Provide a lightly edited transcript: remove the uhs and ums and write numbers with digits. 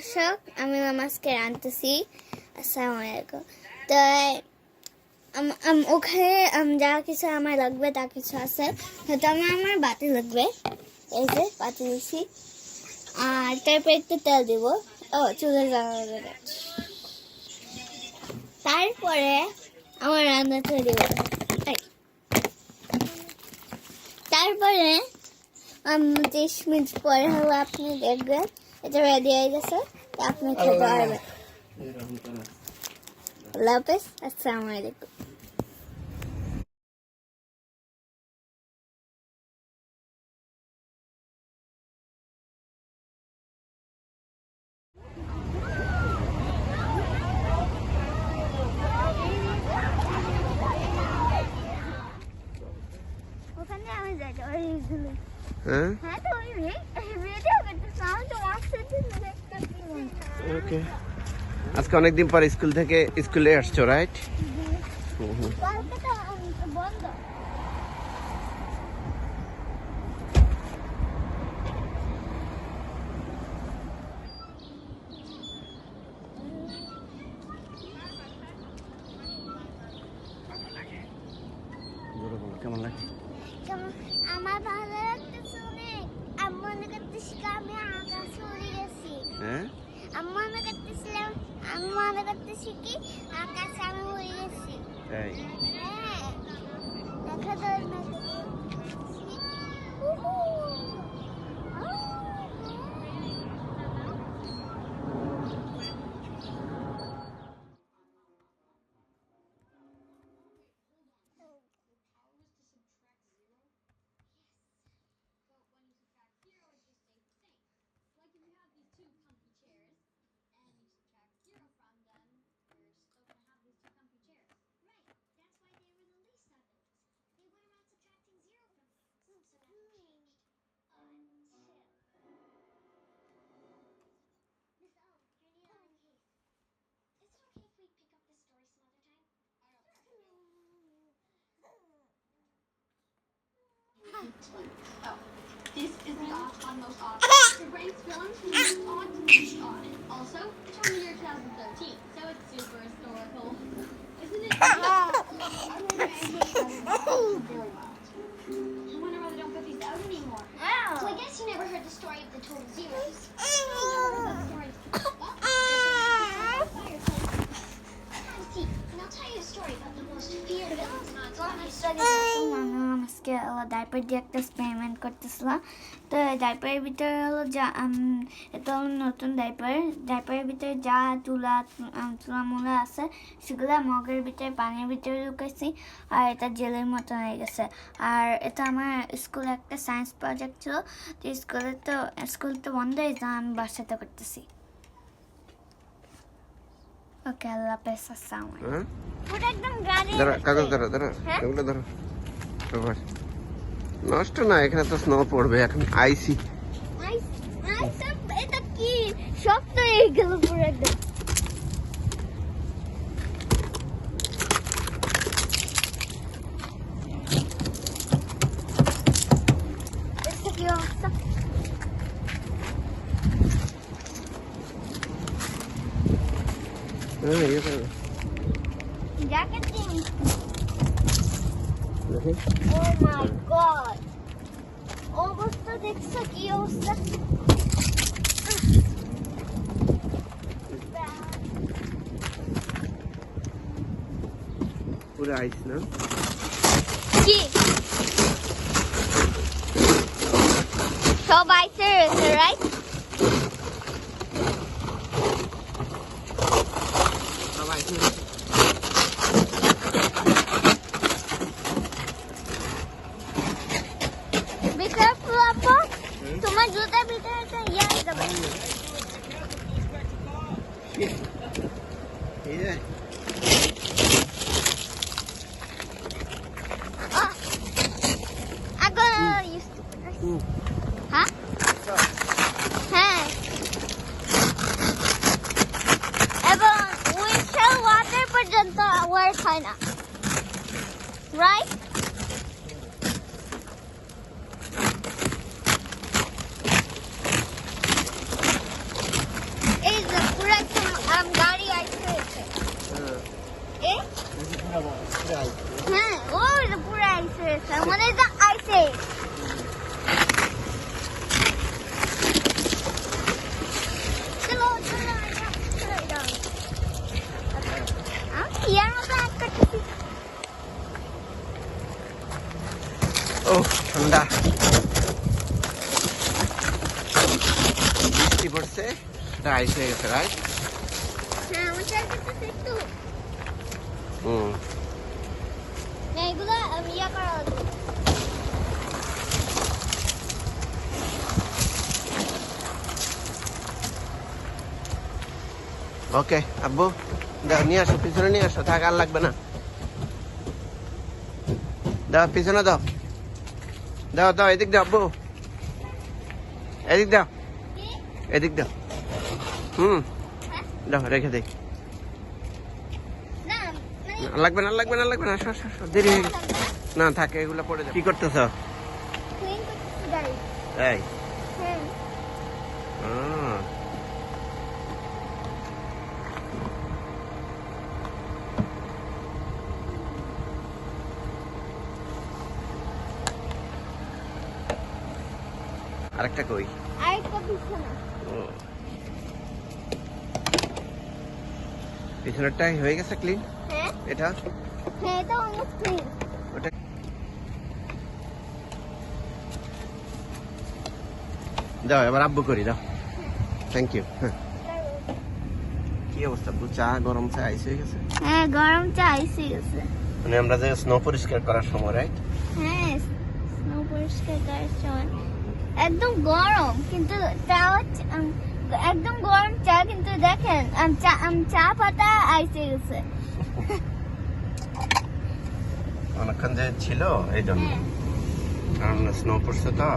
দর্শক, আমি নামাজকে আনতেছি। আসসালামু আলাইকুম। তো ওখানে যা কিছু আমার লাগবে তা কিছু আছে। হয়তো আমার বাতি লাগবে, এই যে বাতি দিচ্ছি। আর তারপর একটু তেল দিব। ও চুলে জ্বালানো, তারপরে আমার রান্না তৈরি হবে। তারপরে 30 মিনিট পরে হলো আপনি দেখবেন এটা রেডি হয়ে গেছে। আপনি খেতে পারবেন। আল্লাহ হাফেজ, আসসালামু আলাইকুম। ওখানে আমি যাই হ্যাঁ হ্যাঁ তো ওই ভিডিও করতে সাউন্ড তো আসছে ওকে। আজকে অনেকদিন পর স্কুলে আসছো, রাইট? কলকাতা বন্ধ। কেমন লাগে? আমার ভালো লাগতেছে অনেক। আমি মনে করতেছিলাম আমি আকাশে উড়ে গেছি। হ্যাঁ, আমি মনে করতেছি কি আকাশে আমি উড়ে গেছি। তাই? হ্যাঁ, দেখা যায় না। উহু। This is the on most often. The ranked villains from most on to least on. Also, it's from the year 2013, so it's super historical. Isn't it? I remember Angel was very wild. I wonder why they don't put these out anymore. So I guess you never heard the story of the Total Zeros. And I'll tell you a story about the most feared villains in আজকে diaper দিয়ে একটা experiment করতেছিলাম। তো ডাইপারের ভিতরে হলো যা এটা হলো নতুন ডাইপারের ভিতরে যা তুলামুলা আছে সেগুলো মগের ভিতরে পানির ভিতরে ঢুকাইছি। আর এটা জেলের মতো হয়ে গেছে। আর এটা আমার স্কুলে একটা সায়েন্স প্রজেক্ট ছিল। তো স্কুল তো বন্ধ হয়ে যা আমি বাসাতে করতেছি। ওকে, আল্লাহ হাফেজ, আসসালামু আলাইকুম। পুরো একদম গাড়ি কাগজ ধরো, এগুলো ধরো। নষ্ট না, এখানে তো স্নো পড়বে এখন। আইসি এটা কি শক্ত হয়ে গেল পুরো একদম। এটা কি অবস্থা? জ্যাকেট দিন। ও মাই গড, অবস্থা দেখছো কি অবস্থা? পুরো আইস না? কি সব আইসে রয়েছে, রাইট? সব আইস। তোমার জুতার ভিতরে একটা ইয়া যাবে। হ্যাঁ, এবং উইন্টার ওয়াটার পর্যন্ত ওয়ার্ক হয় না, রাইট? এই হ্যাঁ ওই যে পুরো আইসে মানে এটা আইসে চলো চলো আমি ইয়ার মতো এক করতেছি ও ঠান্ডা বৃষ্টি পড়ছে এটা আইস হয়ে গেছে রাইট হ্যাঁ আমি ট্রাই করতেছি একটু হুম এগুলো ইয়া করা হলো ওকে আব্বু দাও নিয়ে আসো পিছনে নিয়ে আসো থাক আর লাগবে না দাও পিছনে দাও দাও দাও এদিক দাও আব্বু এদিক দাও এদিক দাও দাও রেখে দে না লাগবে না লাগবে না লাগবে না আসো আসো আসো দেরি হয়ে গেছে না থাকে এগুলো পড়ে যাবে কি করতেছ ক্লিন করতেছি গাড়ি এই হ্যাঁ আহ, আরেকটা কই আরেকটা বিছানা ও। পিছনেরটাই হয়ে গেছে ক্লিন হ্যাঁ এটা হ্যাঁ এটা অলমোস্ট ক্লিন ওটা দাও এবার আব্বু করি দাও থ্যাংক ইউ হ্যাঁ কি অবস্থা আব্বু চা গরম চা আইস হয়ে গেছে হ্যাঁ গরম চা আইসে গেছে মানে আমরা যে স্নো পরিষ্কার করার সময় রাইট হ্যাঁ স্নো পরিষ্কার করার সময় একদম গরম কিন্তু তাও একদম গরম চা কিন্তু দেখেন চা পাতা আইসে গেছে অনেকক্ষণ যে ছিল এই জন্য হ্যাঁ কারণ স্নো পড়ছে তো